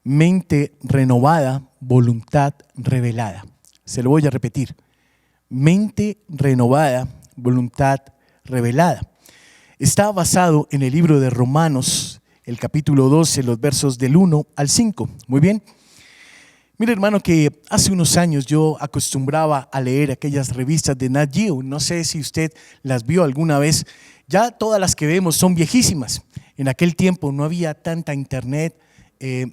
Mente renovada, voluntad revelada. Se lo voy a repetir. Mente renovada, voluntad revelada. Está basado en el libro de Romanos, el capítulo 12, los versos del 1 al 5. Muy bien. Mire, hermano, que hace unos años yo acostumbraba a leer aquellas revistas de Nat Geo. No sé si usted las vio alguna vez. Ya todas las que vemos son viejísimas. En aquel tiempo no había tanta internet,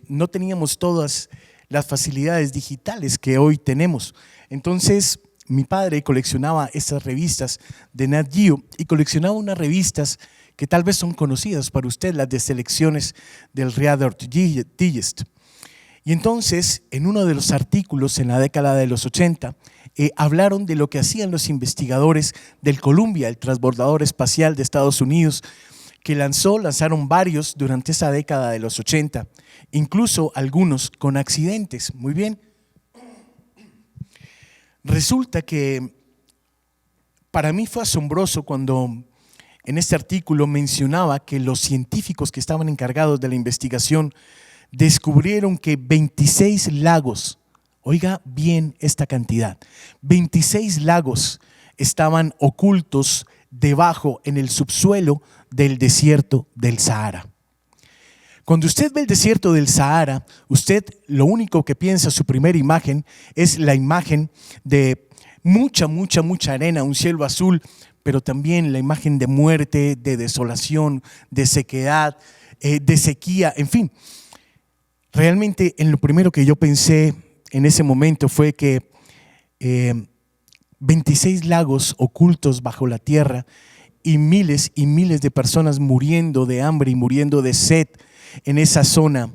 no teníamos todas las facilidades digitales que hoy tenemos. Entonces, mi padre coleccionaba esas revistas de Nat Geo y coleccionaba unas revistas que tal vez son conocidas para usted, las de selecciones del Reader Digest. Y entonces, en uno de los artículos en la década de los 80, hablaron de lo que hacían los investigadores del Columbia, el transbordador espacial de Estados Unidos, que lanzaron varios durante esa década de los 80, incluso algunos con accidentes. Muy bien. Resulta que para mí fue asombroso cuando en este artículo mencionaba que los científicos que estaban encargados de la investigación descubrieron que 26 lagos, oiga bien esta cantidad, 26 lagos estaban ocultos debajo en el subsuelo del desierto del Sahara. Cuando usted ve el desierto del Sahara, usted lo único que piensa, su primera imagen, es la imagen de mucha arena, un cielo azul, pero también la imagen de muerte, de desolación, de sequedad, de sequía, en fin. Realmente en lo primero que yo pensé en ese momento fue que 26 lagos ocultos bajo la tierra y miles de personas muriendo de hambre y muriendo de sed en esa zona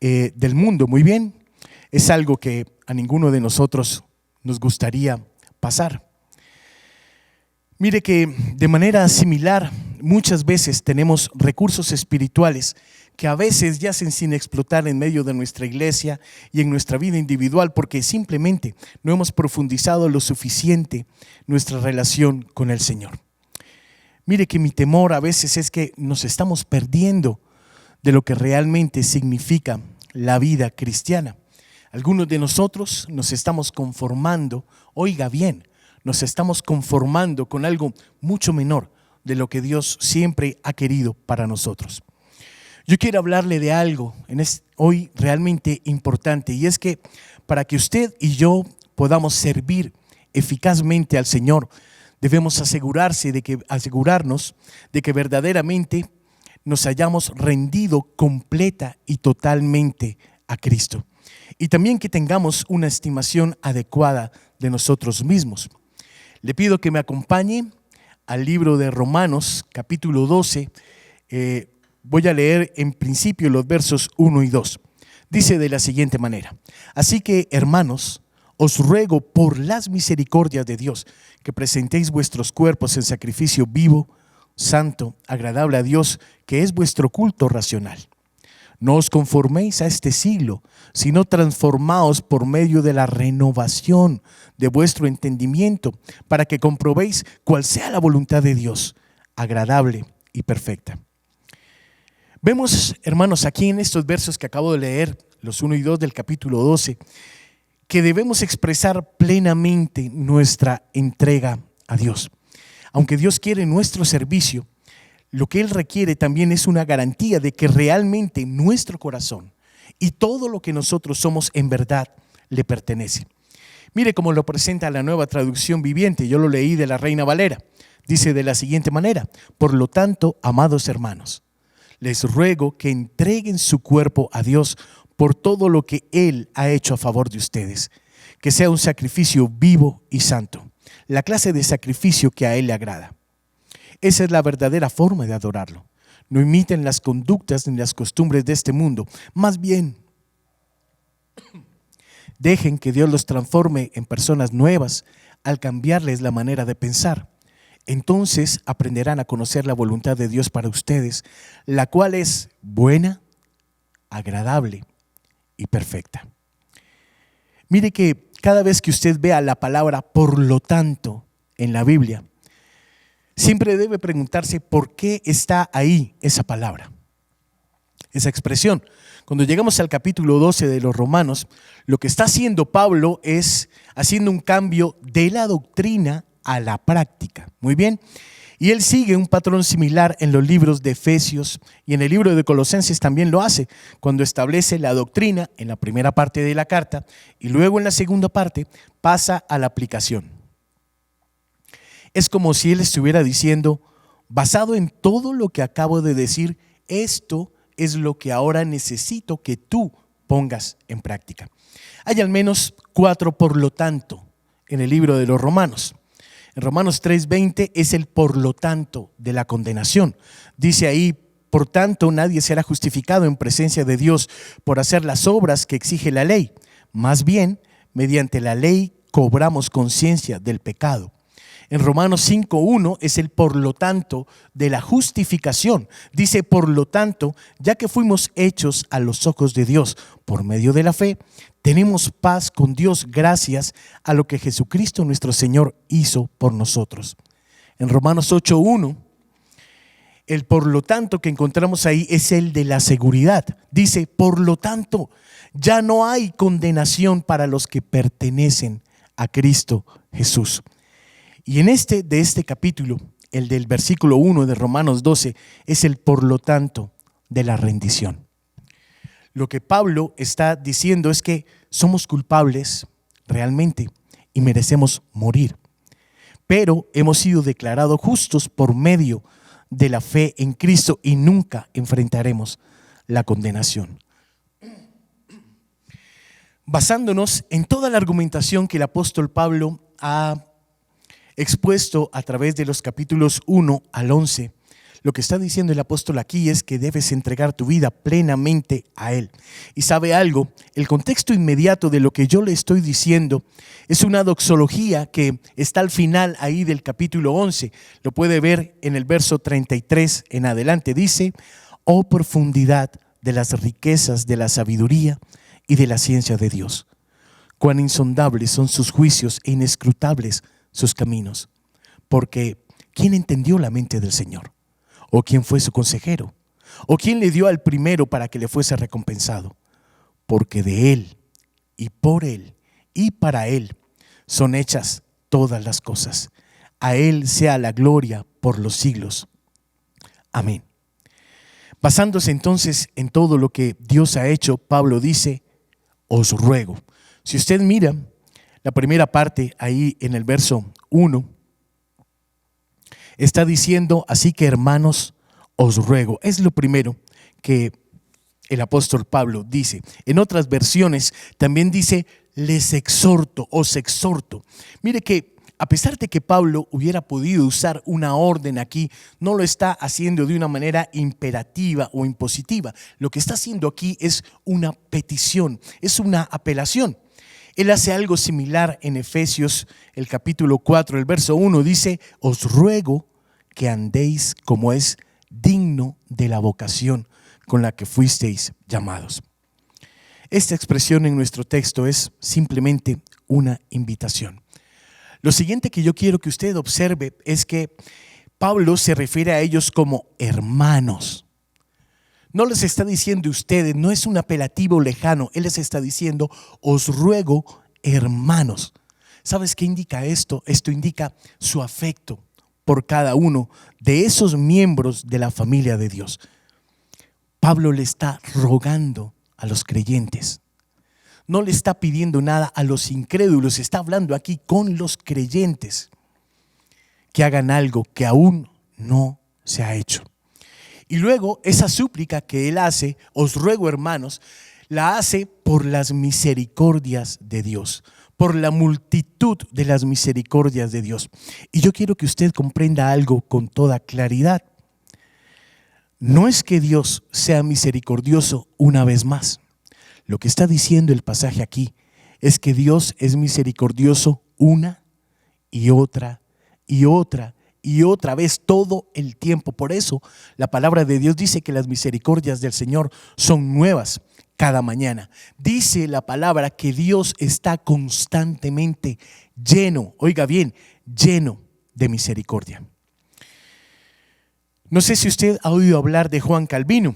del mundo. Muy bien, es algo que a ninguno de nosotros nos gustaría pasar. Mire que de manera similar muchas veces tenemos recursos espirituales que a veces yacen sin explotar en medio de nuestra iglesia y en nuestra vida individual porque simplemente no hemos profundizado lo suficiente nuestra relación con el Señor. Mire que mi temor a veces es que nos estamos perdiendo de lo que realmente significa la vida cristiana. Algunos de nosotros nos estamos conformando, oiga bien, nos estamos conformando con algo mucho menor de lo que Dios siempre ha querido para nosotros. Yo quiero hablarle de algo hoy realmente importante, y es que para que usted y yo podamos servir eficazmente al Señor, debemos asegurarnos de que verdaderamente nos hayamos rendido completa y totalmente a Cristo. Y también que tengamos una estimación adecuada de nosotros mismos. Le pido que me acompañe al libro de Romanos, capítulo 12. Voy a leer en principio los versos 1 y 2. Dice de la siguiente manera: así que, hermanos, os ruego por las misericordias de Dios que presentéis vuestros cuerpos en sacrificio vivo, santo, agradable a Dios, que es vuestro culto racional. No os conforméis a este siglo, sino transformaos por medio de la renovación de vuestro entendimiento, para que comprobéis cuál sea la voluntad de Dios, agradable y perfecta. Vemos, hermanos, aquí en estos versos que acabo de leer, los 1 y 2 del capítulo 12, que debemos expresar plenamente nuestra entrega a Dios. Aunque Dios quiere nuestro servicio, lo que Él requiere también es una garantía de que realmente nuestro corazón y todo lo que nosotros somos en verdad le pertenece. Mire cómo lo presenta la Nueva Traducción Viviente. Yo lo leí de la Reina Valera. Dice de la siguiente manera: por lo tanto, amados hermanos, les ruego que entreguen su cuerpo a Dios por todo lo que Él ha hecho a favor de ustedes, que sea un sacrificio vivo y santo, la clase de sacrificio que a Él le agrada. Esa es la verdadera forma de adorarlo. No imiten las conductas ni las costumbres de este mundo. Más bien, dejen que Dios los transforme en personas nuevas al cambiarles la manera de pensar. Entonces aprenderán a conocer la voluntad de Dios para ustedes, la cual es buena, agradable y perfecta. Mire que cada vez que usted vea la palabra por lo tanto en la Biblia, siempre debe preguntarse por qué está ahí esa palabra. esa expresión. Cuando llegamos al capítulo 12 de los Romanos, lo que está haciendo Pablo es haciendo un cambio de la doctrina a la práctica. Muy bien. Y él sigue un patrón similar en los libros de Efesios y en el libro de Colosenses también lo hace, cuando establece la doctrina en la primera parte de la carta y luego en la segunda parte pasa a la aplicación. Es como si él estuviera diciendo, basado en todo lo que acabo de decir, esto es lo que ahora necesito que tú pongas en práctica. Hay al menos 4 por lo tanto en el libro de los Romanos. En Romanos 3:20 es el por lo tanto de la condenación. Dice ahí, por tanto nadie será justificado en presencia de Dios por hacer las obras que exige la ley. Más bien, mediante la ley cobramos conciencia del pecado. En Romanos 5:1 es el por lo tanto de la justificación. Dice, por lo tanto, ya que fuimos hechos a los ojos de Dios por medio de la fe, tenemos paz con Dios gracias a lo que Jesucristo nuestro Señor hizo por nosotros. En Romanos 8:1, el por lo tanto que encontramos ahí es el de la seguridad. Dice, por lo tanto, ya no hay condenación para los que pertenecen a Cristo Jesús. Y en de este capítulo, el del versículo 1 de Romanos 12, es el por lo tanto de la rendición. Lo que Pablo está diciendo es que somos culpables realmente y merecemos morir, pero hemos sido declarados justos por medio de la fe en Cristo y nunca enfrentaremos la condenación. Basándonos en toda la argumentación que el apóstol Pablo ha expuesto a través de los capítulos 1 al 11, lo que está diciendo el apóstol aquí es que debes entregar tu vida plenamente a Él. Y sabe algo, el contexto inmediato de lo que yo le estoy diciendo es una doxología que está al final ahí del capítulo 11. Lo puede ver en el verso 33 en adelante. Dice, oh profundidad de las riquezas de la sabiduría y de la ciencia de Dios. Cuán insondables son sus juicios e inescrutables sus caminos. Porque ¿quién entendió la mente del Señor? ¿O quién fue su consejero? ¿O quién le dio al primero para que le fuese recompensado? Porque de Él y por Él y para Él son hechas todas las cosas. A Él sea la gloria por los siglos. Amén. Basándose entonces en todo lo que Dios ha hecho, Pablo dice, os ruego. Si usted mira la primera parte ahí en el verso 1, está diciendo, así que hermanos, os ruego. Es lo primero que el apóstol Pablo dice. En otras versiones también dice, les exhorto, os exhorto. Mire que a pesar de que Pablo hubiera podido usar una orden aquí, no lo está haciendo de una manera imperativa o impositiva. Lo que está haciendo aquí es una petición, es una apelación. Él hace algo similar en Efesios, el capítulo 4, el verso 1, dice, os ruego que andéis como es digno de la vocación con la que fuisteis llamados. Esta expresión en nuestro texto es simplemente una invitación. Lo siguiente que yo quiero que usted observe es que Pablo se refiere a ellos como hermanos. No les está diciendo ustedes, no es un apelativo lejano. Él les está diciendo, os ruego, hermanos. ¿Sabes qué indica esto? Esto indica su afecto por cada uno de esos miembros de la familia de Dios. Pablo le está rogando a los creyentes. No le está pidiendo nada a los incrédulos. Está hablando aquí con los creyentes que hagan algo que aún no se ha hecho. Y luego esa súplica que él hace, os ruego hermanos, la hace por las misericordias de Dios, por la multitud de las misericordias de Dios. Y yo quiero que usted comprenda algo con toda claridad. No es que Dios sea misericordioso una vez más. Lo que está diciendo el pasaje aquí es que Dios es misericordioso una y otra y otra y otra vez todo el tiempo. Por eso la palabra de Dios dice que las misericordias del Señor son nuevas cada mañana. Dice la palabra que Dios está constantemente lleno, oiga bien, lleno de misericordia. No sé si usted ha oído hablar de Juan Calvino.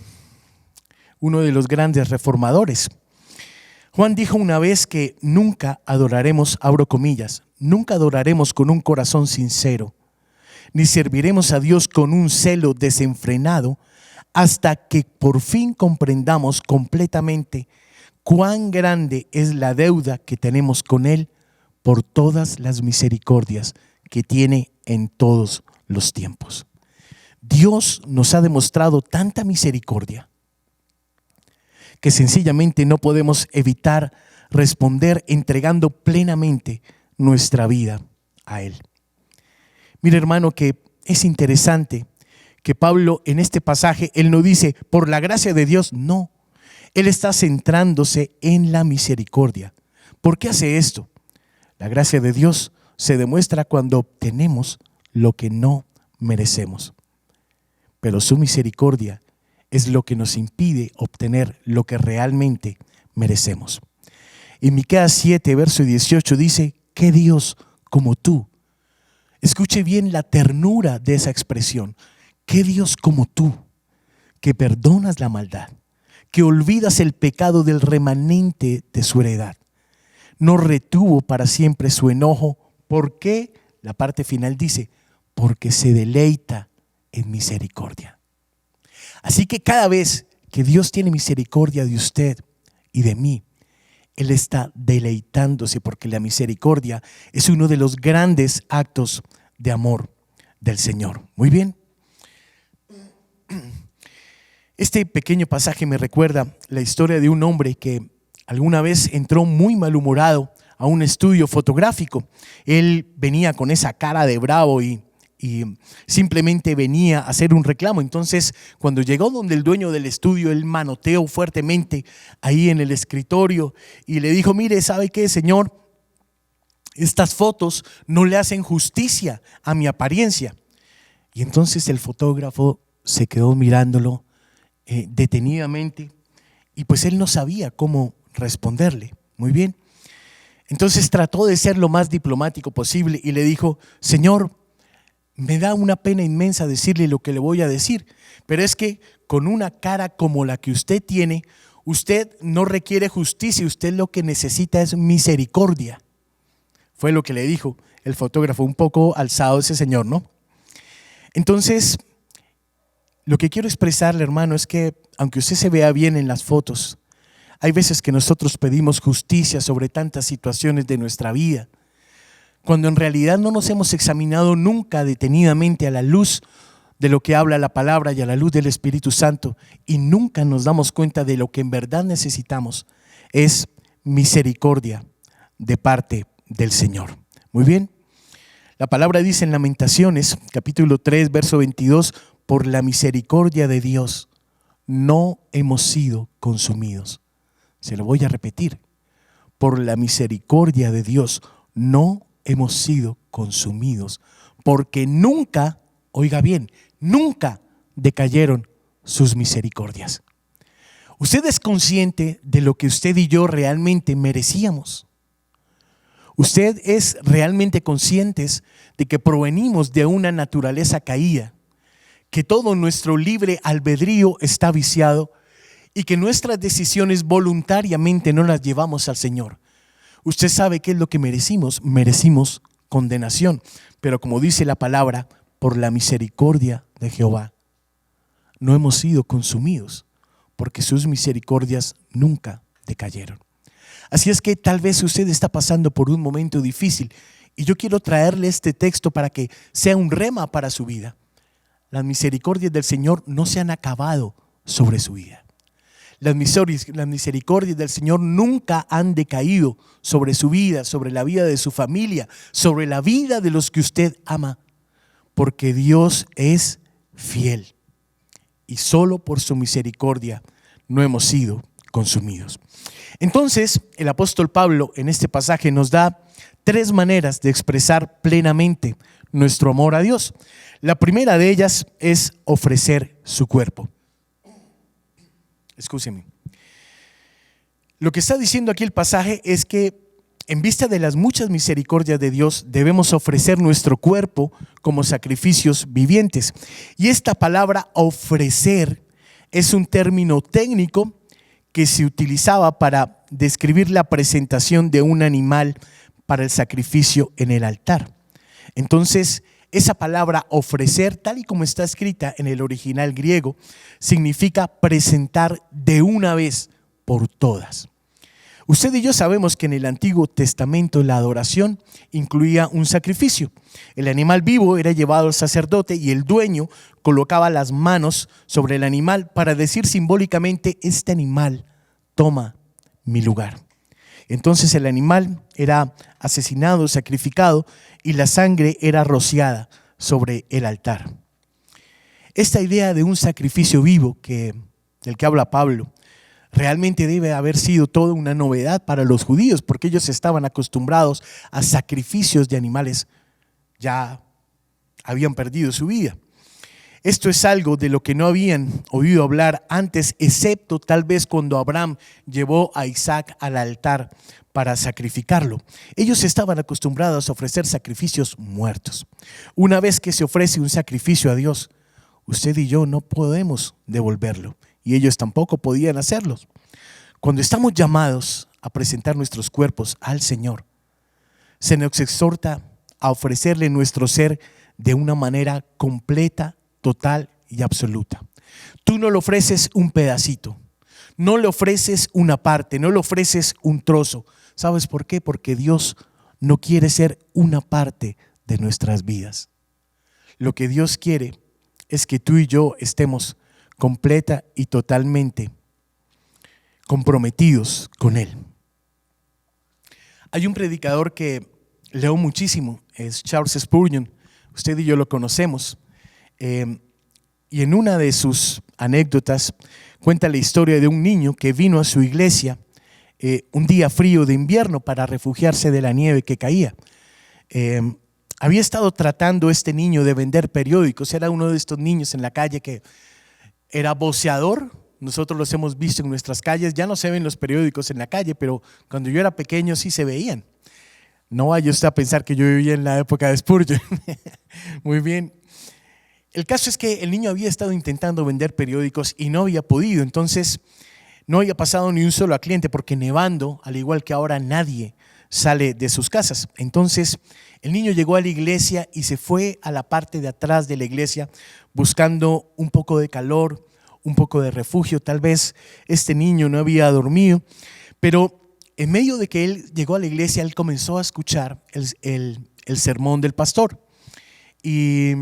uno de los grandes reformadores. Juan dijo una vez que nunca adoraremos, abro comillas, nunca adoraremos con un corazón sincero, ni serviremos a Dios con un celo desenfrenado hasta que por fin comprendamos completamente cuán grande es la deuda que tenemos con Él por todas las misericordias que tiene en todos los tiempos. Dios nos ha demostrado tanta misericordia que sencillamente no podemos evitar responder entregando plenamente nuestra vida a Él. Mira, hermano, que es interesante que Pablo en este pasaje, él no dice por la gracia de Dios, no. Él está centrándose en la misericordia. ¿Por qué hace esto? La gracia de Dios se demuestra cuando obtenemos lo que no merecemos. Pero su misericordia es lo que nos impide obtener lo que realmente merecemos. En Miqueas 7, verso 18 dice, ¿qué Dios como tú? Escuche bien la ternura de esa expresión. ¿Qué Dios como tú, que perdonas la maldad, que olvidas el pecado del remanente de su heredad? No retuvo para siempre su enojo. ¿Por qué? La parte final dice, porque se deleita en misericordia. Así que cada vez que Dios tiene misericordia de usted y de mí, Él está deleitándose, porque la misericordia es uno de los grandes actos de amor del Señor. Muy bien. Este pequeño pasaje me recuerda la historia de un hombre que alguna vez entró muy malhumorado a un estudio fotográfico. Él venía con esa cara de bravo y simplemente venía a hacer un reclamo. Entonces, cuando llegó donde el dueño del estudio, él manoteó fuertemente ahí en el escritorio y le dijo, mire, ¿sabe qué, señor? Estas fotos no le hacen justicia a mi apariencia. Y entonces el fotógrafo se quedó mirándolo detenidamente y pues él no sabía cómo responderle. Muy bien. Entonces trató de ser lo más diplomático posible y le dijo, señor, me da una pena inmensa decirle lo que le voy a decir, pero es que con una cara como la que usted tiene, usted no requiere justicia, usted lo que necesita es misericordia. Fue lo que le dijo el fotógrafo, un poco alzado ese señor, ¿no? Entonces, lo que quiero expresarle, hermano, es que aunque usted se vea bien en las fotos, hay veces que nosotros pedimos justicia sobre tantas situaciones de nuestra vida, cuando en realidad no nos hemos examinado nunca detenidamente a la luz de lo que habla la palabra y a la luz del Espíritu Santo, y nunca nos damos cuenta de lo que en verdad necesitamos, es misericordia de parte del Señor. Muy bien, la palabra dice en Lamentaciones, capítulo 3, verso 22, por la misericordia de Dios no hemos sido consumidos. Se lo voy a repetir, por la misericordia de Dios no hemos sido consumidos, porque nunca, oiga bien, nunca decayeron sus misericordias. Usted es consciente de lo que usted y yo realmente merecíamos. Usted es realmente consciente de que provenimos de una naturaleza caída, que todo nuestro libre albedrío está viciado y que nuestras decisiones voluntariamente no las llevamos al Señor. Usted sabe qué es lo que merecimos. Merecimos condenación, pero como dice la palabra, por la misericordia de Jehová no hemos sido consumidos, porque sus misericordias nunca decayeron. Así es que tal vez usted está pasando por un momento difícil y yo quiero traerle este texto para que sea un rema para su vida. Las misericordias del Señor no se han acabado sobre su vida. Las misericordias del Señor nunca han decaído sobre su vida, sobre la vida de su familia, sobre la vida de los que usted ama, porque Dios es fiel y solo por su misericordia no hemos sido consumidos. Entonces, el apóstol Pablo en este pasaje nos da 3 maneras de expresar plenamente nuestro amor a Dios. La primera de ellas es ofrecer su cuerpo. Escúcheme. Lo que está diciendo aquí el pasaje es que en vista de las muchas misericordias de Dios debemos ofrecer nuestro cuerpo como sacrificios vivientes. Y esta palabra ofrecer Es un término técnico que se utilizaba para describir la presentación de un animal para el sacrificio en el altar. Entonces, esa palabra ofrecer, tal y como está escrita en el original griego, significa presentar de una vez por todas. Usted y yo sabemos que en el Antiguo Testamento la adoración incluía un sacrificio. El animal vivo era llevado al sacerdote y el dueño colocaba las manos sobre el animal para decir simbólicamente: este animal toma mi lugar. Entonces el animal era asesinado, sacrificado, y la sangre era rociada sobre el altar. Esta idea de un sacrificio vivo del que habla Pablo realmente debe haber sido toda una novedad para los judíos, porque ellos estaban acostumbrados a sacrificios de animales, ya habían perdido su vida. Esto es algo de lo que no habían oído hablar antes, excepto tal vez cuando Abraham llevó a Isaac al altar para sacrificarlo. Ellos estaban acostumbrados a ofrecer sacrificios muertos. Una vez que se ofrece un sacrificio a Dios, usted y yo no podemos devolverlo, y ellos tampoco podían hacerlo. Cuando estamos llamados a presentar nuestros cuerpos al Señor, se nos exhorta a ofrecerle nuestro ser de una manera completa, total y absoluta. Tú no le ofreces un pedacito, no le ofreces una parte, no le ofreces un trozo. ¿Sabes por qué? Porque Dios no quiere ser una parte de nuestras vidas. Lo que Dios quiere es que tú y yo estemos completa y totalmente comprometidos con Él. Hay un predicador que leo muchísimo, es Charles Spurgeon. Usted y yo lo conocemos. Y en una de sus anécdotas cuenta la historia de un niño que vino a su iglesia un día frío de invierno para refugiarse de la nieve que caía. Había estado tratando este niño de vender periódicos. Era uno de estos niños en la calle que era voceador. Nosotros los hemos visto en nuestras calles. Ya no se ven los periódicos en la calle, pero cuando yo era pequeño sí se veían. No vaya usted a pensar que yo vivía en la época de Spurgeon. Muy bien. El caso es que el niño había estado intentando vender periódicos y no había podido. Entonces no había pasado ni un solo cliente, porque nevando, al igual que ahora, nadie sale de sus casas. Entonces el niño llegó a la iglesia y se fue a la parte de atrás de la iglesia buscando un poco de calor, un poco de refugio. Tal vez este niño no había dormido, pero en medio de que él llegó a la iglesia, él comenzó a escuchar el sermón del pastor. Y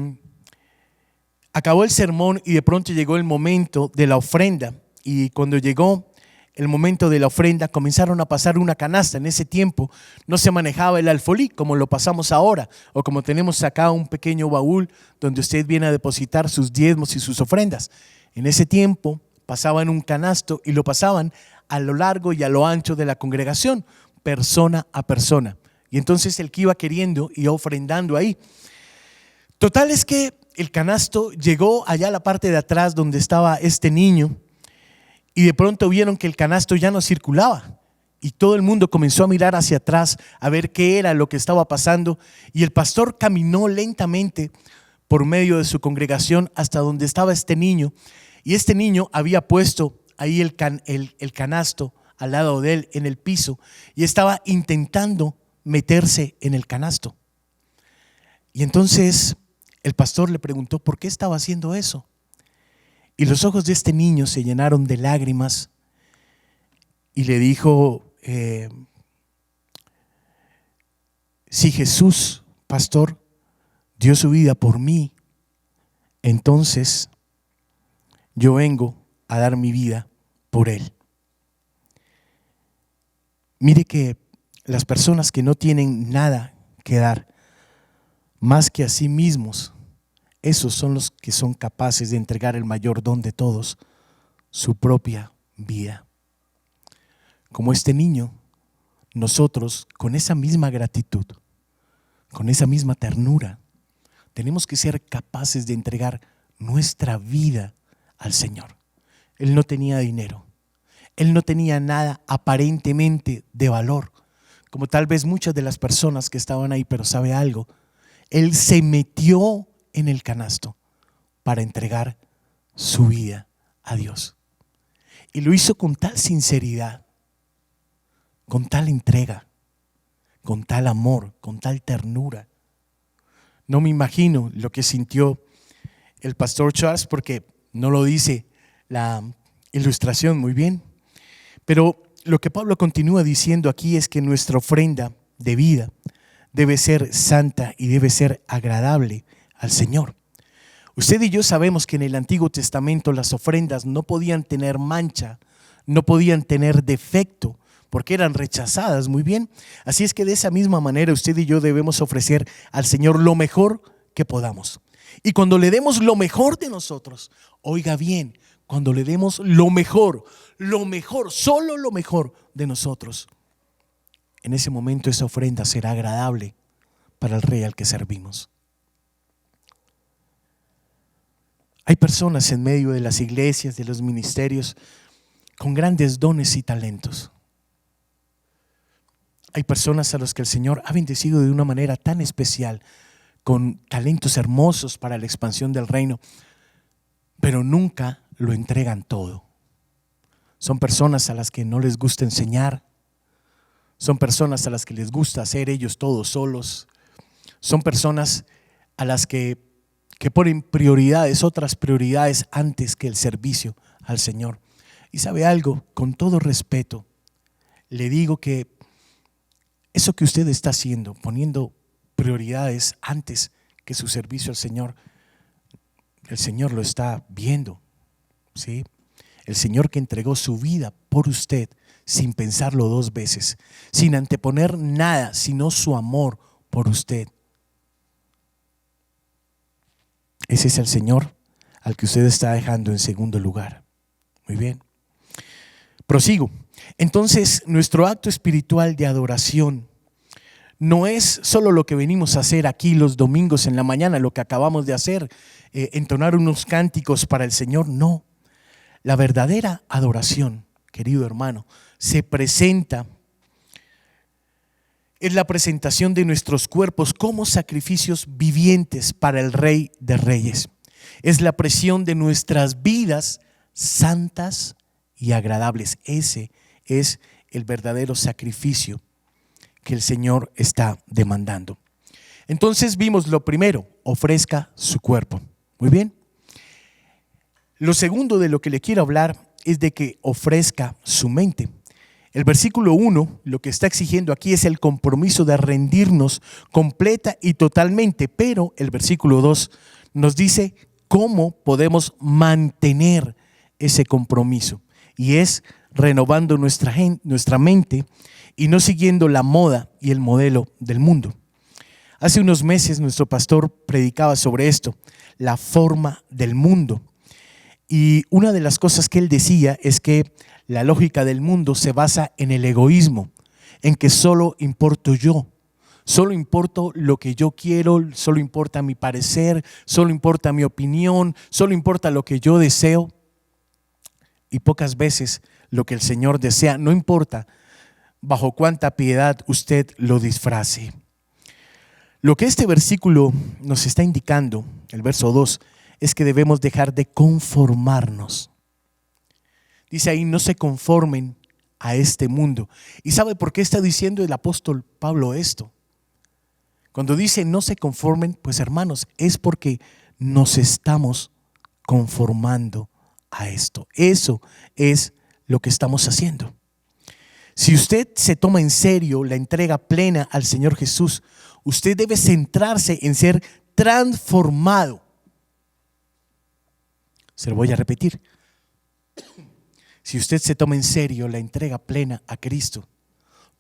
acabó el sermón y de pronto llegó el momento de la ofrenda. Y cuando llegó el momento de la ofrenda, comenzaron a pasar una canasta. En ese tiempo no se manejaba el alfolí como lo pasamos ahora, o como tenemos acá un pequeño baúl donde usted viene a depositar sus diezmos y sus ofrendas. En ese tiempo pasaban un canasto y lo pasaban a lo largo y a lo ancho de la congregación, persona a persona. Y entonces el que iba queriendo iba ofrendando ahí. Total es que el canasto llegó allá a la parte de atrás donde estaba este niño, y de pronto vieron que el canasto ya no circulaba, y todo el mundo comenzó a mirar hacia atrás a ver qué era lo que estaba pasando. Y el pastor caminó lentamente por medio de su congregación hasta donde estaba este niño, y este niño había puesto ahí el canasto al lado de él en el piso y estaba intentando meterse en el canasto. Y entonces el pastor le preguntó por qué estaba haciendo eso. Y los ojos de este niño se llenaron de lágrimas y le dijo: si Jesús, pastor, dio su vida por mí, entonces yo vengo a dar mi vida por Él. Mire que las personas que no tienen nada que dar más que a sí mismos, esos son los que son capaces de entregar el mayor don de todos, su propia vida. Como este niño, nosotros con esa misma gratitud, con esa misma ternura, tenemos que ser capaces de entregar nuestra vida al Señor. Él no tenía dinero, él no tenía nada aparentemente de valor, como tal vez muchas de las personas que estaban ahí, pero ¿sabe algo? Él se metió en el canasto para entregar su vida a Dios. Y lo hizo con tal sinceridad, con tal entrega, con tal amor, con tal ternura. No me imagino lo que sintió el pastor Charles, porque no lo dice la ilustración muy bien. Pero lo que Pablo continúa diciendo aquí es que nuestra ofrenda de vida debe ser santa y debe ser agradable al Señor. Usted y yo sabemos que en el Antiguo Testamento las ofrendas no podían tener mancha, no podían tener defecto, porque eran rechazadas, muy bien. Así es que de esa misma manera usted y yo debemos ofrecer al Señor lo mejor que podamos. Y cuando le demos lo mejor de nosotros, oiga bien, cuando le demos lo mejor, solo lo mejor de nosotros, en ese momento esa ofrenda será agradable para el Rey al que servimos. Hay personas en medio de las iglesias, de los ministerios, con grandes dones y talentos. Hay personas a los que el Señor ha bendecido de una manera tan especial, con talentos hermosos para la expansión del reino, pero nunca lo entregan todo. Son personas a las que no les gusta enseñar, son personas a las que les gusta hacer ellos todos solos, son personas a las que ponen prioridades, otras prioridades antes que el servicio al Señor. Y sabe algo, con todo respeto, le digo que eso que usted está haciendo, poniendo prioridades antes que su servicio al Señor, el Señor lo está viendo, ¿sí? El Señor que entregó su vida por usted sin pensarlo dos veces, sin anteponer nada, sino su amor por usted. Ese es el Señor al que usted está dejando en segundo lugar. Muy bien. Prosigo. Entonces, nuestro acto espiritual de adoración no es solo lo que venimos a hacer aquí los domingos en la mañana, lo que acabamos de hacer, entonar unos cánticos para el Señor. No. La verdadera adoración, querido hermano, se presenta, es la presentación de nuestros cuerpos como sacrificios vivientes para el Rey de Reyes. Es la presión de nuestras vidas santas y agradables. Ese es el verdadero sacrificio que el Señor está demandando. Entonces vimos lo primero, ofrezca su cuerpo. Muy bien. Lo segundo de lo que le quiero hablar es de que ofrezca su mente. El versículo 1 lo que está exigiendo aquí es el compromiso de rendirnos completa y totalmente, pero el versículo 2 nos dice cómo podemos mantener ese compromiso, y es renovando nuestra mente y no siguiendo la moda y el modelo del mundo. Hace unos meses nuestro pastor predicaba sobre esto, la forma del mundo. Y una de las cosas que él decía es que la lógica del mundo se basa en el egoísmo, en que solo importo yo, solo importo lo que yo quiero, solo importa mi parecer, solo importa mi opinión, solo importa lo que yo deseo. Y pocas veces lo que el Señor desea, no importa bajo cuánta piedad usted lo disfrace. Lo que este versículo nos está indicando, el verso 2, es que debemos dejar de conformarnos. Dice ahí, no se conformen a este mundo. ¿Y sabe por qué está diciendo el apóstol Pablo esto? Cuando dice no se conformen, pues hermanos, es porque nos estamos conformando a esto. Eso es lo que estamos haciendo. Si usted se toma en serio la entrega plena al Señor Jesús, usted debe centrarse en ser transformado. Se lo voy a repetir. Si usted se toma en serio la entrega plena a Cristo,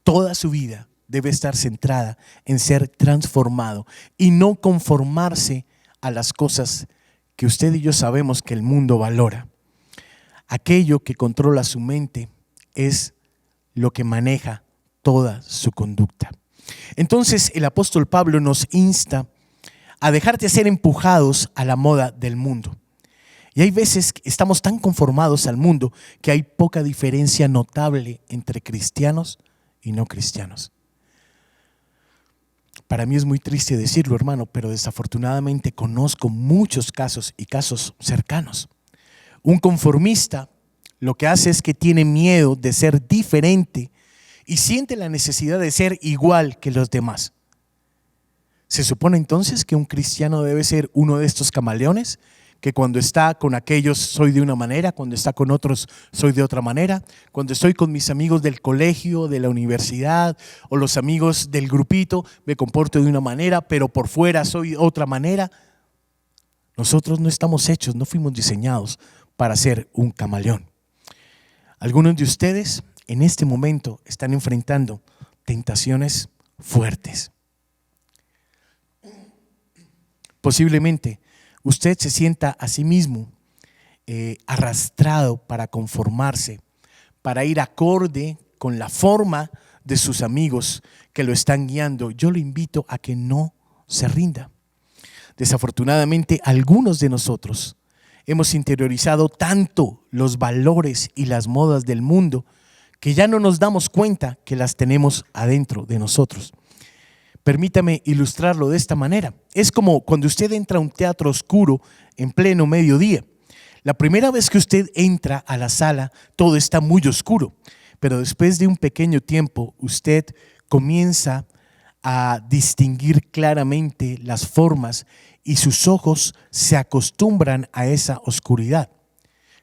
toda su vida debe estar centrada en ser transformado y no conformarse a las cosas que usted y yo sabemos que el mundo valora. Aquello que controla su mente es lo que maneja toda su conducta. Entonces el apóstol Pablo nos insta a dejar de ser empujados a la moda del mundo. Y hay veces que estamos tan conformados al mundo que hay poca diferencia notable entre cristianos y no cristianos. Para mí es muy triste decirlo, hermano, pero desafortunadamente conozco muchos casos y casos cercanos. Un conformista lo que hace es que tiene miedo de ser diferente y siente la necesidad de ser igual que los demás. ¿Se supone entonces que un cristiano debe ser uno de estos camaleones? Que cuando está con aquellos soy de una manera, cuando está con otros soy de otra manera, cuando estoy con mis amigos del colegio, de la universidad o los amigos del grupito me comporto de una manera, pero por fuera soy de otra manera. Nosotros no estamos hechos, no fuimos diseñados para ser un camaleón. Algunos de ustedes en este momento están enfrentando tentaciones fuertes. Posiblemente usted se sienta a sí mismo arrastrado para conformarse, para ir acorde con la forma de sus amigos que lo están guiando. Yo lo invito a que no se rinda. Desafortunadamente, algunos de nosotros hemos interiorizado tanto los valores y las modas del mundo que ya no nos damos cuenta que las tenemos adentro de nosotros. Permítame ilustrarlo de esta manera. Es como cuando usted entra a un teatro oscuro en pleno mediodía. La primera vez que usted entra a la sala, todo está muy oscuro, pero después de un pequeño tiempo, usted comienza a distinguir claramente las formas y sus ojos se acostumbran a esa oscuridad.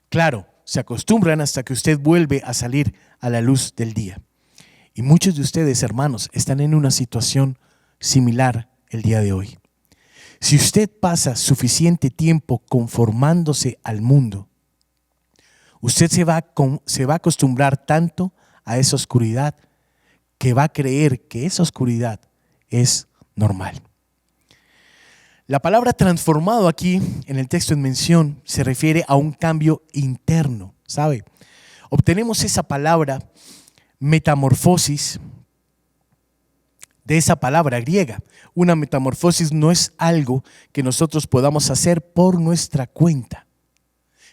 Claro, se acostumbran hasta que usted vuelve a salir a la luz del día. Y muchos de ustedes, hermanos, están en una situación similar el día de hoy. Si usted pasa suficiente tiempo conformándose al mundo, usted se va a acostumbrar tanto a esa oscuridad que va a creer que esa oscuridad es normal. La palabra transformado aquí en el texto en mención se refiere a un cambio interno, ¿sabe? Obtenemos esa palabra metamorfosis de esa palabra griega. Una metamorfosis no es algo que nosotros podamos hacer por nuestra cuenta.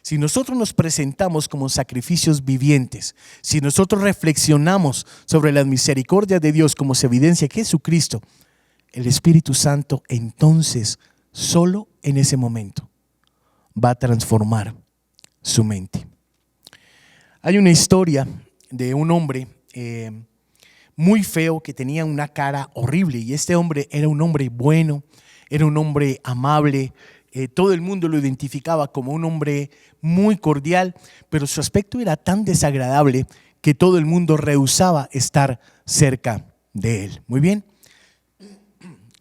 Si nosotros nos presentamos como sacrificios vivientes, si nosotros reflexionamos sobre las misericordias de Dios como se evidencia en Jesucristo, el Espíritu Santo entonces solo en ese momento va a transformar su mente. Hay una historia de un hombre muy feo que tenía una cara horrible, y este hombre era un hombre bueno, era un hombre amable, todo el mundo lo identificaba como un hombre muy cordial, pero su aspecto era tan desagradable que todo el mundo rehusaba estar cerca de él. Muy bien.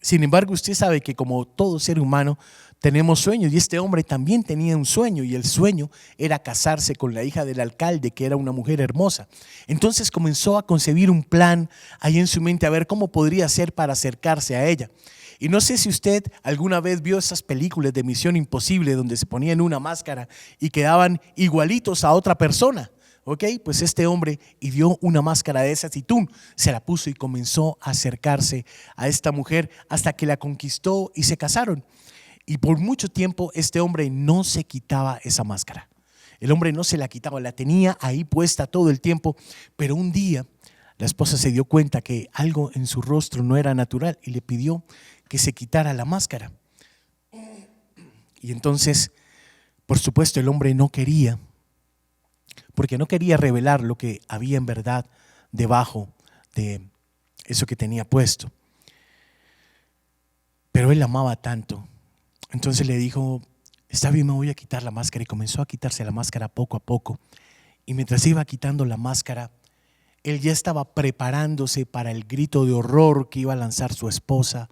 Sin embargo, usted sabe que como todo ser humano tenemos sueños, y este hombre también tenía un sueño, y el sueño era casarse con la hija del alcalde, que era una mujer hermosa. Entonces comenzó a concebir un plan ahí en su mente, a ver cómo podría hacer para acercarse a ella. Y no sé si usted alguna vez vio esas películas de Misión Imposible donde se ponían una máscara y quedaban igualitos a otra persona. Ok, pues este hombre dio una máscara de esas y ¡tum!, se la puso y comenzó a acercarse a esta mujer hasta que la conquistó y se casaron. Y por mucho tiempo este hombre no se quitaba esa máscara. El hombre no se la quitaba, la tenía ahí puesta todo el tiempo, pero un día la esposa se dio cuenta que algo en su rostro no era natural y le pidió que se quitara la máscara. Y entonces, por supuesto, el hombre no quería, porque no quería revelar lo que había en verdad debajo de eso que tenía puesto. Pero él la amaba tanto. Entonces le dijo, está bien, me voy a quitar la máscara, y comenzó a quitarse la máscara poco a poco. Y mientras iba quitando la máscara, él ya estaba preparándose para el grito de horror que iba a lanzar su esposa.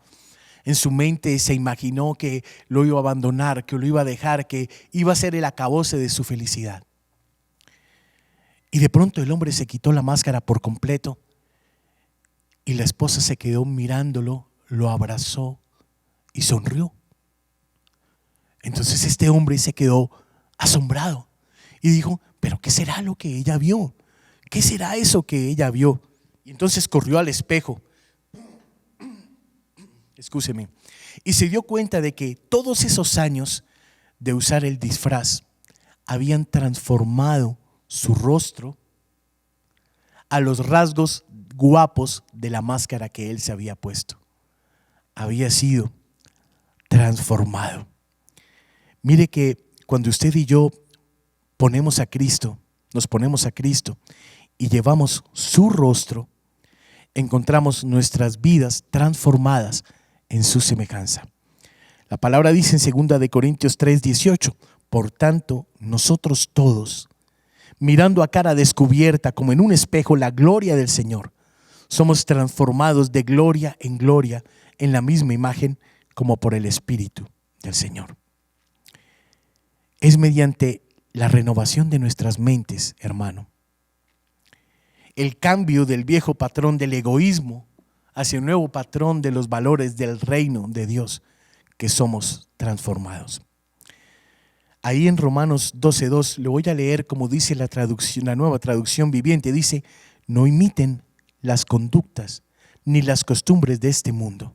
En su mente se imaginó que lo iba a abandonar, que lo iba a dejar, que iba a ser el acabose de su felicidad. Y de pronto el hombre se quitó la máscara por completo y la esposa se quedó mirándolo, lo abrazó y sonrió. Entonces este hombre se quedó asombrado y dijo, ¿pero qué será lo que ella vio? ¿Qué será eso que ella vio? Y entonces corrió al espejo, excúseme, y se dio cuenta de que todos esos años de usar el disfraz habían transformado su rostro a los rasgos guapos de la máscara que él se había puesto. Había sido transformado. Mire que cuando usted y yo ponemos a Cristo, nos ponemos a Cristo y llevamos su rostro, encontramos nuestras vidas transformadas en su semejanza. La palabra dice en 2 de Corintios 3:18, por tanto, nosotros todos, mirando a cara descubierta como en un espejo la gloria del Señor, somos transformados de gloria en la misma imagen como por el Espíritu del Señor. Es mediante la renovación de nuestras mentes, hermano, el cambio del viejo patrón del egoísmo hacia un nuevo patrón de los valores del reino de Dios, que somos transformados. Ahí en Romanos 12:2 le voy a leer como dice la nueva traducción viviente. Dice: no imiten las conductas ni las costumbres de este mundo,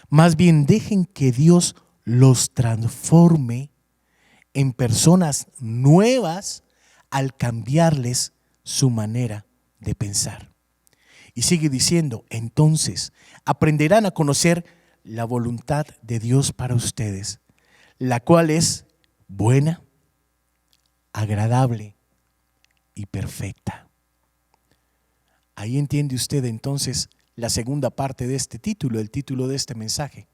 más bien dejen que Dios los transforme en personas nuevas al cambiarles su manera de pensar. Y sigue diciendo: entonces aprenderán a conocer la voluntad de Dios para ustedes, la cual es buena, agradable y perfecta. Ahí entiende usted entonces la segunda parte de este título, el título de este mensaje: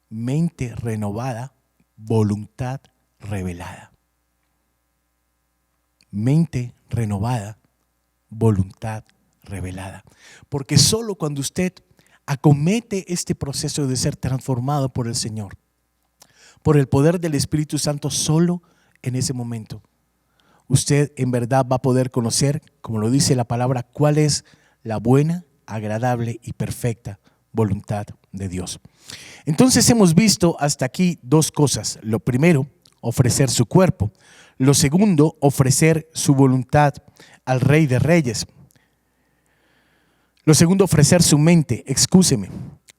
mente renovada, voluntad revelada. Mente renovada, voluntad revelada. Porque solo cuando usted acomete este proceso de ser transformado por el Señor, por el poder del Espíritu Santo, solo en ese momento usted en verdad va a poder conocer, como lo dice la palabra, cuál es la buena, agradable y perfecta voluntad de Dios. Entonces hemos visto hasta aquí dos cosas. Lo primero, ofrecer su cuerpo. Lo segundo, ofrecer su voluntad al Rey de Reyes. Lo segundo, ofrecer su mente, excúseme.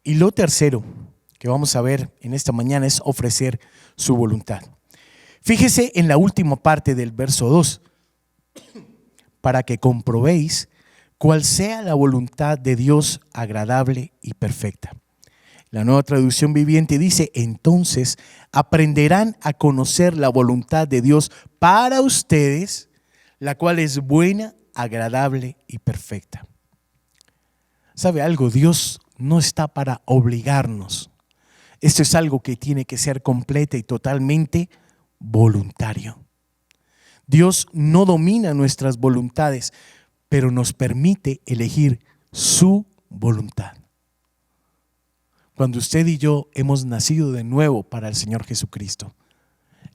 Y lo tercero que vamos a ver en esta mañana es ofrecer su voluntad. Fíjese en la última parte del verso 2, para que comprobéis cuál sea la voluntad de Dios agradable y perfecta. La nueva traducción viviente dice: entonces aprenderán a conocer la voluntad de Dios para ustedes, la cual es buena, agradable y perfecta. ¿Sabe algo? Dios no está para obligarnos. Esto es algo que tiene que ser completa y totalmente voluntario. Dios no domina nuestras voluntades, pero nos permite elegir su voluntad. Cuando usted y yo hemos nacido de nuevo para el Señor Jesucristo,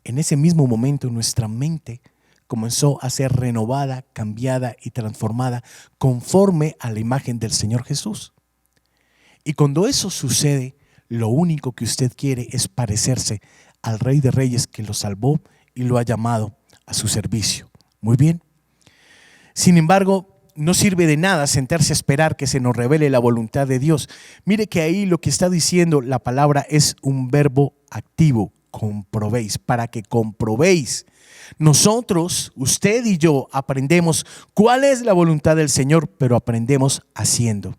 en ese mismo momento nuestra mente comenzó a ser renovada, cambiada y transformada conforme a la imagen del Señor Jesús. Y cuando eso sucede, lo único que usted quiere es parecerse al Rey de Reyes que lo salvó y lo ha llamado a su servicio. Muy bien. Sin embargo, no sirve de nada sentarse a esperar que se nos revele la voluntad de Dios. Mire que ahí lo que está diciendo la palabra es un verbo activo: comprobéis, para que comprobéis. Nosotros, usted y yo, aprendemos cuál es la voluntad del Señor, pero aprendemos haciendo,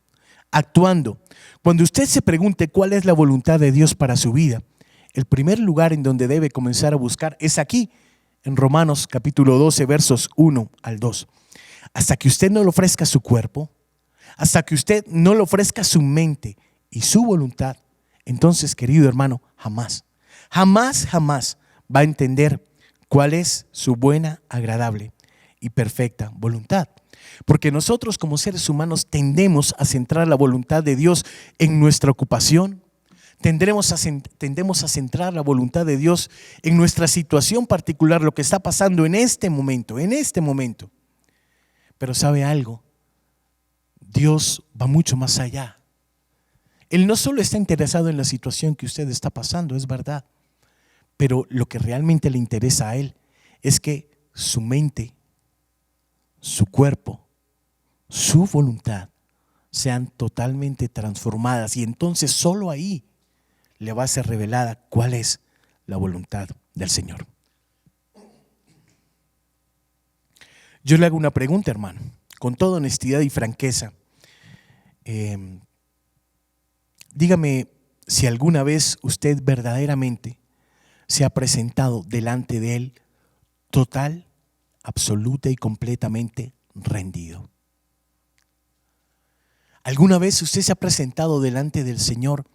actuando. Cuando usted se pregunte cuál es la voluntad de Dios para su vida, el primer lugar en donde debe comenzar a buscar es aquí, en Romanos capítulo 12, versos 1 al 2. Hasta que usted no le ofrezca su cuerpo, hasta que usted no le ofrezca su mente y su voluntad, entonces, querido hermano, jamás va a entender cuál es su buena, agradable y perfecta voluntad. Porque nosotros como seres humanos tendemos a centrar la voluntad de Dios en nuestra ocupación, tendemos a centrar la voluntad de Dios en nuestra situación particular, lo que está pasando en este momento. Pero ¿sabe algo? Dios va mucho más allá. Él no solo está interesado en la situación que usted está pasando, es verdad, pero lo que realmente le interesa a Él es que su mente, su cuerpo, su voluntad sean totalmente transformadas, y entonces solo ahí le va a ser revelada cuál es la voluntad del Señor. Yo le hago una pregunta, hermano, con toda honestidad y franqueza. Dígame si alguna vez usted verdaderamente se ha presentado delante de Él total, absoluta y completamente rendido. ¿Alguna vez usted se ha presentado delante del Señor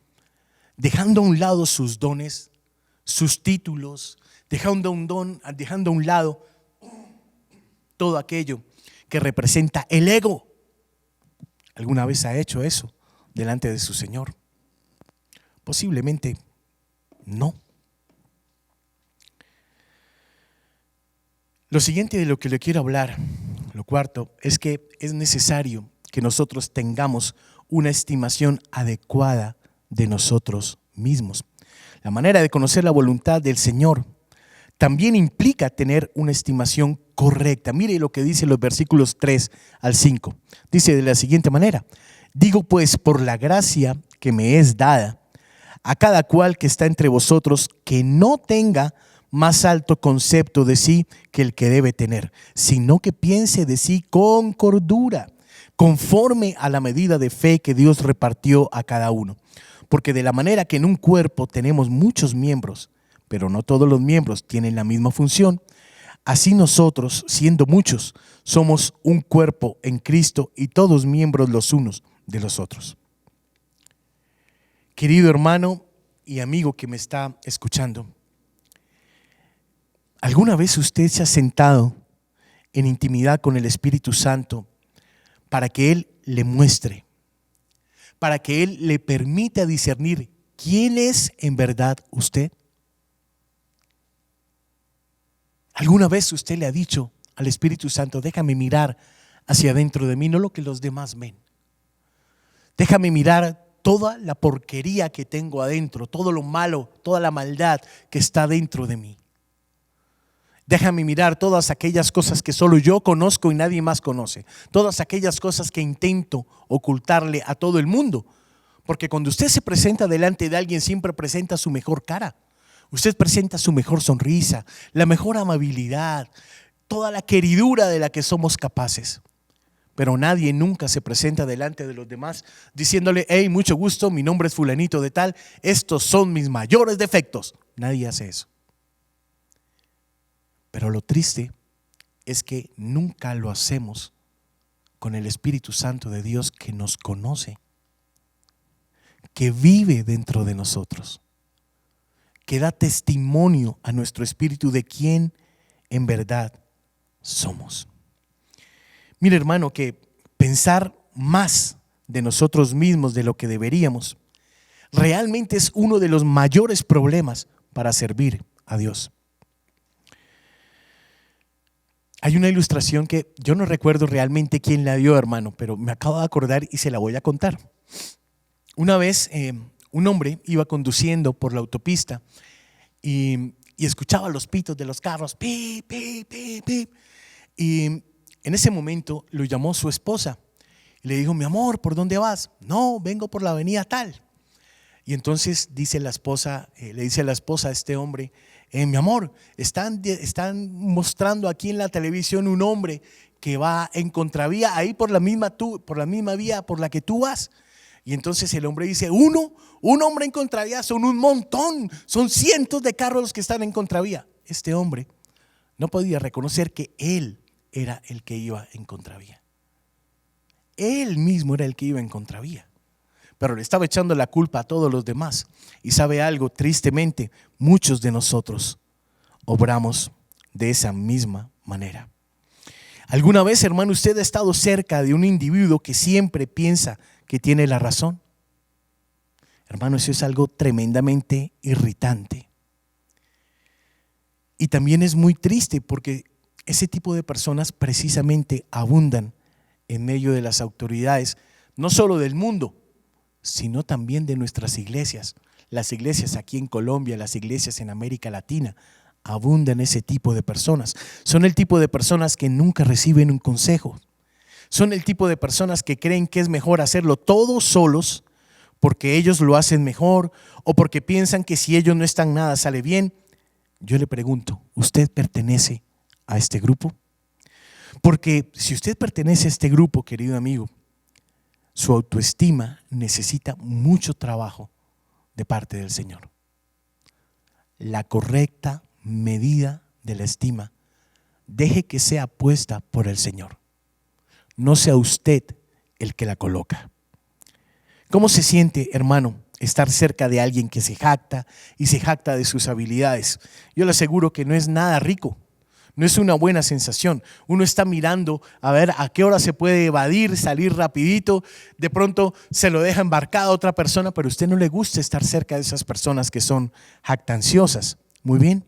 dejando a un lado sus dones, sus títulos, dejando a un lado todo aquello que representa el ego? ¿Alguna vez ha hecho eso delante de su Señor? Posiblemente no. Lo siguiente de lo que le quiero hablar, lo cuarto, es que es necesario que nosotros tengamos una estimación adecuada de nosotros mismos. La manera de conocer la voluntad del Señor también implica tener una estimación correcta. Mire lo que dice los versículos 3 al 5. Dice de la siguiente manera: digo pues, por la gracia que me es dada, a cada cual que está entre vosotros, que no tenga más alto concepto de sí que el que debe tener, sino que piense de sí con cordura, conforme a la medida de fe que Dios repartió a cada uno. Porque de la manera que en un cuerpo tenemos muchos miembros, pero no todos los miembros tienen la misma función, así nosotros, siendo muchos, somos un cuerpo en Cristo y todos miembros los unos de los otros. Querido hermano y amigo que me está escuchando, ¿alguna vez usted se ha sentado en intimidad con el Espíritu Santo para que Él le muestre, para que Él le permita discernir quién es en verdad usted? ¿Alguna vez usted le ha dicho al Espíritu Santo: déjame mirar hacia adentro de mí, no lo que los demás ven? Déjame mirar toda la porquería que tengo adentro, todo lo malo, toda la maldad que está dentro de mí. Déjame mirar todas aquellas cosas que solo yo conozco y nadie más conoce. Todas aquellas cosas que intento ocultarle a todo el mundo. Porque cuando usted se presenta delante de alguien, siempre presenta su mejor cara. Usted presenta su mejor sonrisa, la mejor amabilidad, toda la queridura de la que somos capaces. Pero nadie nunca se presenta delante de los demás diciéndole: hey, mucho gusto, mi nombre es fulanito de tal, estos son mis mayores defectos. Nadie hace eso. Pero lo triste es que nunca lo hacemos con el Espíritu Santo de Dios, que nos conoce, que vive dentro de nosotros, que da testimonio a nuestro espíritu de quién en verdad somos. Mire, hermano, que pensar más de nosotros mismos de lo que deberíamos realmente es uno de los mayores problemas para servir a Dios. Hay una ilustración que yo no recuerdo realmente quién la dio, hermano, pero me acabo de acordar y se la voy a contar. Una vez un hombre iba conduciendo por la autopista y escuchaba los pitos de los carros, pip, pip, pip, pip. Y en ese momento lo llamó su esposa y le dijo: mi amor, ¿por dónde vas? No, vengo por la avenida tal. Y entonces le dice la esposa a este hombre: mi amor, están mostrando aquí en la televisión un hombre que va en contravía ahí por la misma vía por la que tú vas. Y entonces el hombre dice: un hombre en contravía, son un montón, son cientos de carros los que están en contravía. Este hombre no podía reconocer que él era el que iba en contravía. Él mismo era el que iba en contravía, pero le estaba echando la culpa a todos los demás. Y sabe algo, tristemente, muchos de nosotros obramos de esa misma manera. ¿Alguna vez, hermano, usted ha estado cerca de un individuo que siempre piensa que tiene la razón? Hermano, eso es algo tremendamente irritante. Y también es muy triste, porque ese tipo de personas precisamente abundan en medio de las autoridades, no solo del mundo, sino también de nuestras iglesias. Las iglesias aquí en Colombia, las iglesias en América Latina, abundan ese tipo de personas. Son el tipo de personas que nunca reciben un consejo. Son el tipo de personas que creen que es mejor hacerlo todos solos porque ellos lo hacen mejor, o porque piensan que si ellos no están nada sale bien. Yo le pregunto, ¿usted pertenece a este grupo? Porque si usted pertenece a este grupo, querido amigo, su autoestima necesita mucho trabajo de parte del Señor. La correcta medida de la estima deje que sea puesta por el Señor. No sea usted el que la coloca. ¿Cómo se siente, hermano, estar cerca de alguien que se jacta y se jacta de sus habilidades? Yo le aseguro que no es nada rico. No es una buena sensación. Uno está mirando a ver a qué hora se puede evadir, salir rapidito. De pronto se lo deja embarcado a otra persona, pero a usted no le gusta estar cerca de esas personas que son jactanciosas. Muy bien.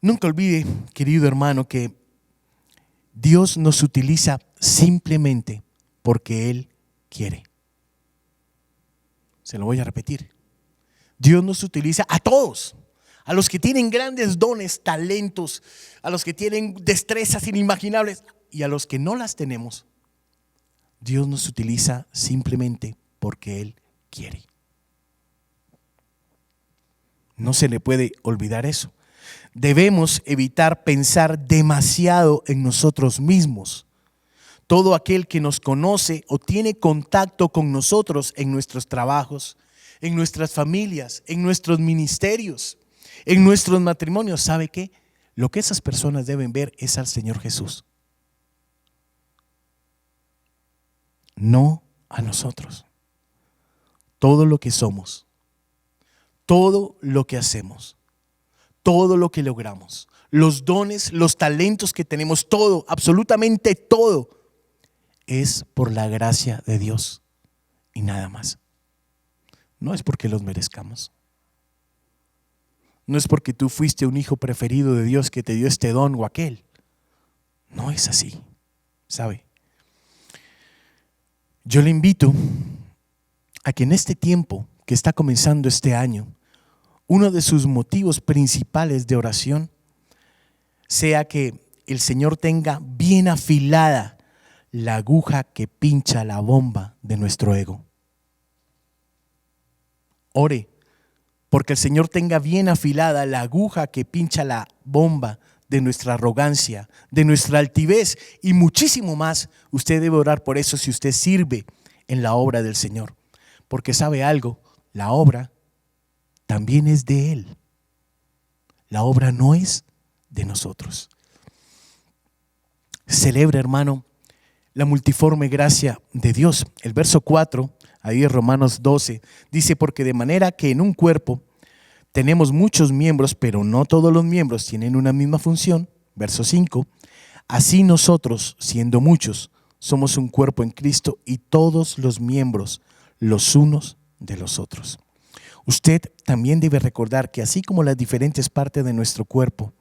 Nunca olvide, querido hermano, que Dios nos utiliza simplemente porque Él quiere. Se lo voy a repetir. Dios nos utiliza a todos. A los que tienen grandes dones, talentos, a los que tienen destrezas inimaginables y a los que no las tenemos, Dios nos utiliza simplemente porque Él quiere. No se le puede olvidar eso. Debemos evitar pensar demasiado en nosotros mismos. Todo aquel que nos conoce o tiene contacto con nosotros en nuestros trabajos, en nuestras familias, en nuestros ministerios, en nuestros matrimonios, ¿sabe qué? Lo que esas personas deben ver es al Señor Jesús, no a nosotros. Todo lo que somos, todo lo que hacemos, todo lo que logramos, los dones, los talentos que tenemos, todo, absolutamente todo, es por la gracia de Dios y nada más. No es porque los merezcamos. No es porque tú fuiste un hijo preferido de Dios que te dio este don o aquel. No es así, ¿sabe? Yo le invito a que en este tiempo que está comenzando este año, uno de sus motivos principales de oración sea que el Señor tenga bien afilada la aguja que pincha la bomba de nuestro ego. Ore porque el Señor tenga bien afilada la aguja que pincha la bomba de nuestra arrogancia, de nuestra altivez y muchísimo más. Usted debe orar por eso si usted sirve en la obra del Señor. Porque sabe algo, la obra también es de Él. La obra no es de nosotros. Celebra, hermano, la multiforme gracia de Dios. El verso 4, ahí en Romanos 12, dice: porque de manera que en un cuerpo tenemos muchos miembros, pero no todos los miembros tienen una misma función. Verso 5, así nosotros, siendo muchos, somos un cuerpo en Cristo y todos los miembros los unos de los otros. Usted también debe recordar que así como las diferentes partes de nuestro cuerpo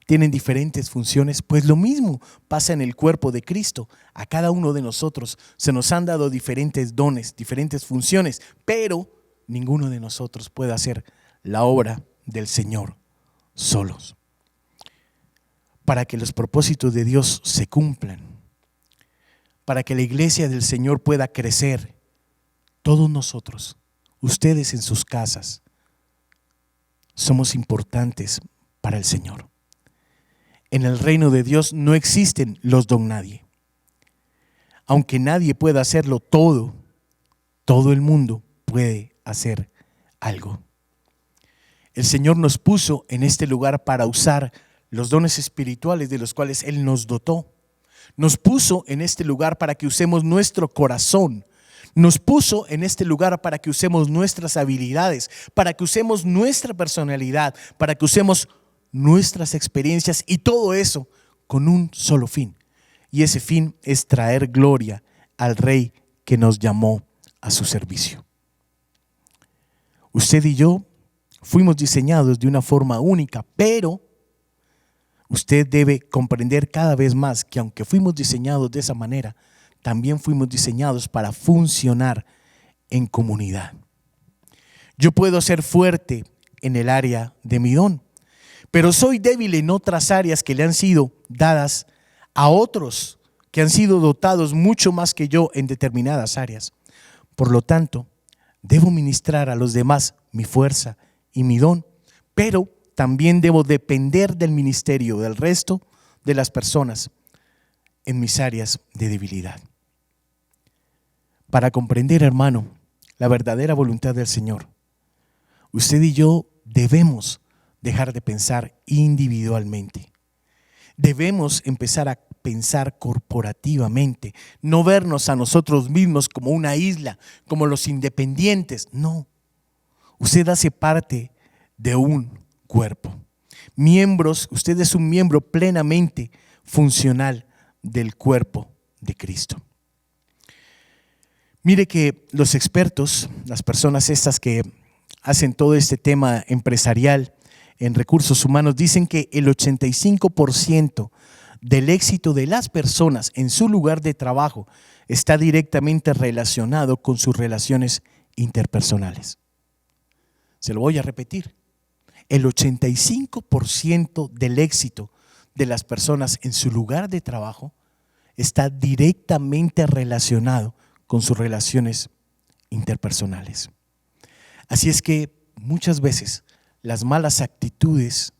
tienen diferentes funciones, pues lo mismo pasa en el cuerpo de Cristo. A cada uno de nosotros se nos han dado diferentes dones, diferentes funciones, pero ninguno de nosotros puede hacer la obra del Señor solos. Para que los propósitos de Dios se cumplan, para que la iglesia del Señor pueda crecer, todos nosotros, ustedes en sus casas, somos importantes para el Señor. En el reino de Dios no existen los don nadie. Aunque nadie pueda hacerlo todo, todo el mundo puede hacer algo. El Señor nos puso en este lugar para usar los dones espirituales de los cuales Él nos dotó. Nos puso en este lugar para que usemos nuestro corazón. Nos puso en este lugar para que usemos nuestras habilidades, para que usemos nuestra personalidad, para que usemos nuestras experiencias y todo eso con un solo fin. Y ese fin es traer gloria al Rey que nos llamó a su servicio. Usted y yo fuimos diseñados de una forma única, pero usted debe comprender cada vez más que aunque fuimos diseñados de esa manera, también fuimos diseñados para funcionar en comunidad. Yo puedo ser fuerte en el área de mi don, pero soy débil en otras áreas que le han sido dadas a otros que han sido dotados mucho más que yo en determinadas áreas. Por lo tanto, debo ministrar a los demás mi fuerza y mi don, pero también debo depender del ministerio del resto de las personas en mis áreas de debilidad. Para comprender, hermano, la verdadera voluntad del Señor, usted y yo debemos dejar de pensar individualmente. Debemos empezar a pensar corporativamente, no vernos a nosotros mismos como una isla, como los independientes. No, usted hace parte de un cuerpo. Miembros, usted es un miembro plenamente funcional del cuerpo de Cristo. Mire que los expertos, las personas estas que hacen todo este tema empresarial en recursos humanos, dicen que el 85% del éxito de las personas en su lugar de trabajo está directamente relacionado con sus relaciones interpersonales. Se lo voy a repetir. El 85% del éxito de las personas en su lugar de trabajo está directamente relacionado con sus relaciones interpersonales. Así es que muchas veces las malas actitudes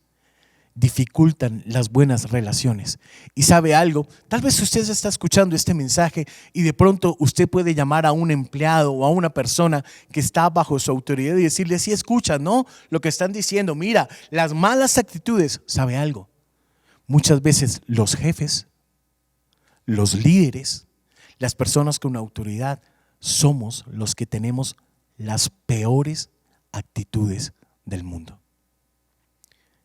dificultan las buenas relaciones. Y sabe algo, tal vez usted está escuchando este mensaje y de pronto usted puede llamar a un empleado o a una persona que está bajo su autoridad y decirle, sí, escucha, ¿no? Lo que están diciendo, mira, las malas actitudes, ¿sabe algo? Muchas veces los jefes, los líderes, las personas con autoridad, somos los que tenemos las peores actitudes del mundo.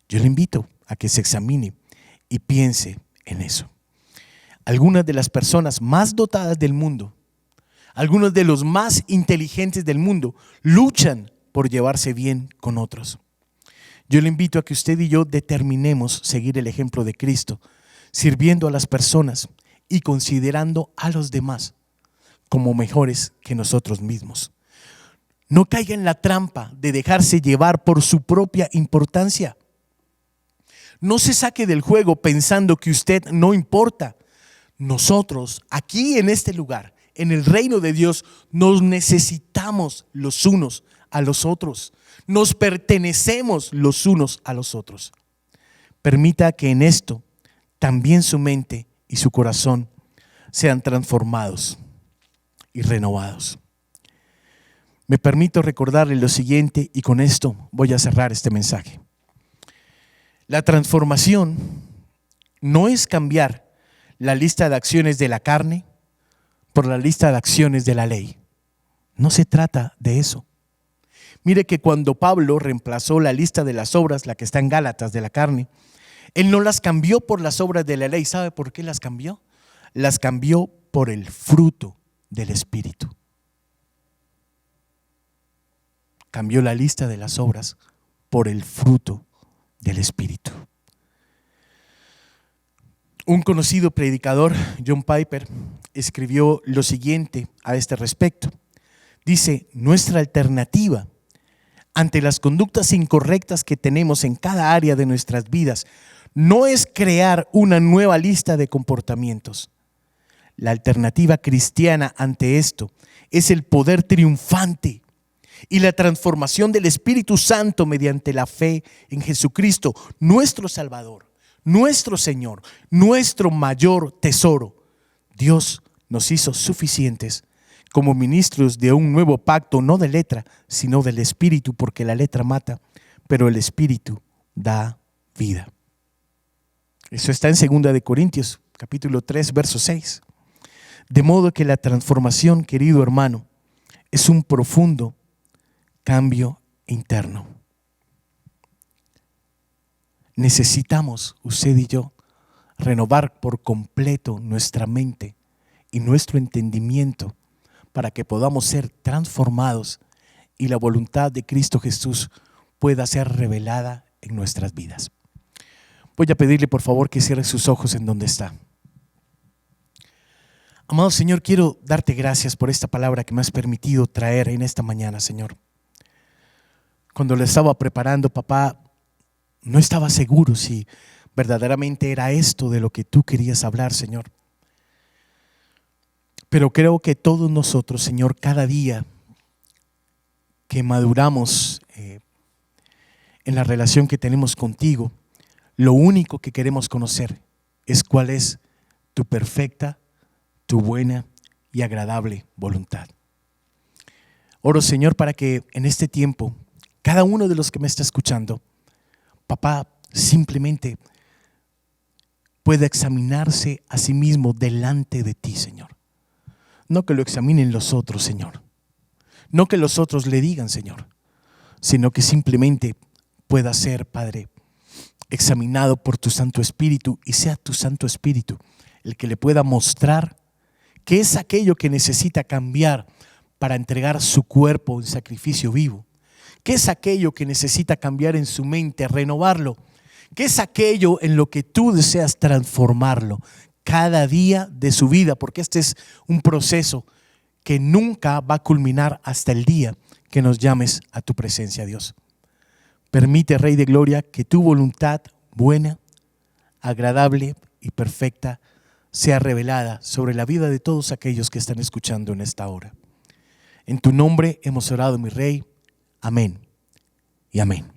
Yo le invito a que se examine y piense en eso. Algunas de las personas más dotadas del mundo, algunos de los más inteligentes del mundo, luchan por llevarse bien con otros. Yo le invito a que usted y yo determinemos seguir el ejemplo de Cristo, sirviendo a las personas y considerando a los demás como mejores que nosotros mismos. No caiga en la trampa de dejarse llevar por su propia importancia. No se saque del juego pensando que usted no importa. Nosotros, aquí en este lugar, en el reino de Dios, nos necesitamos los unos a los otros. Nos pertenecemos los unos a los otros. Permita que en esto también su mente y su corazón sean transformados y renovados. Me permito recordarle lo siguiente y con esto voy a cerrar este mensaje. La transformación no es cambiar la lista de acciones de la carne por la lista de acciones de la ley. No se trata de eso. Mire que cuando Pablo reemplazó la lista de las obras, la que está en Gálatas de la carne, él no las cambió por las obras de la ley. ¿Sabe por qué las cambió? Las cambió por el fruto del Espíritu. Cambió la lista de las obras por el fruto del Espíritu. Un conocido predicador, John Piper, escribió lo siguiente a este respecto. Dice, nuestra alternativa ante las conductas incorrectas que tenemos en cada área de nuestras vidas no es crear una nueva lista de comportamientos. La alternativa cristiana ante esto es el poder triunfante y la transformación del Espíritu Santo mediante la fe en Jesucristo, nuestro Salvador, nuestro Señor, nuestro mayor tesoro. Dios nos hizo suficientes como ministros de un nuevo pacto, no de letra, sino del Espíritu, porque la letra mata, pero el Espíritu da vida. Eso está en 2 Corintios, capítulo 3, verso 6. De modo que la transformación, querido hermano, es un profundo cambio interno. Necesitamos, usted y yo, renovar por completo nuestra mente y nuestro entendimiento para que podamos ser transformados y la voluntad de Cristo Jesús pueda ser revelada en nuestras vidas. Voy a pedirle por favor que cierre sus ojos en donde está. Amado Señor, quiero darte gracias por esta palabra que me has permitido traer en esta mañana, Señor. Cuando la estaba preparando, papá, no estaba seguro si verdaderamente era esto de lo que tú querías hablar, Señor. Pero creo que todos nosotros, Señor, cada día que maduramos en la relación que tenemos contigo, lo único que queremos conocer es cuál es tu perfecta, tu buena y agradable voluntad. Oro, Señor, para que en este tiempo, cada uno de los que me está escuchando papá, simplemente pueda examinarse a sí mismo delante de ti, Señor. No que lo examinen los otros, Señor. No que los otros le digan, Señor, sino que simplemente pueda ser, Padre, examinado por tu Santo Espíritu, y sea tu Santo Espíritu el que le pueda mostrar qué es aquello que necesita cambiar para entregar su cuerpo en sacrificio vivo. ¿Qué es aquello que necesita cambiar en su mente, renovarlo? ¿Qué es aquello en lo que tú deseas transformarlo cada día de su vida? Porque este es un proceso que nunca va a culminar hasta el día que nos llames a tu presencia, Dios. Permite, Rey de Gloria, que tu voluntad buena, agradable y perfecta sea revelada sobre la vida de todos aquellos que están escuchando en esta hora. En tu nombre hemos orado, mi Rey. Amén y amén.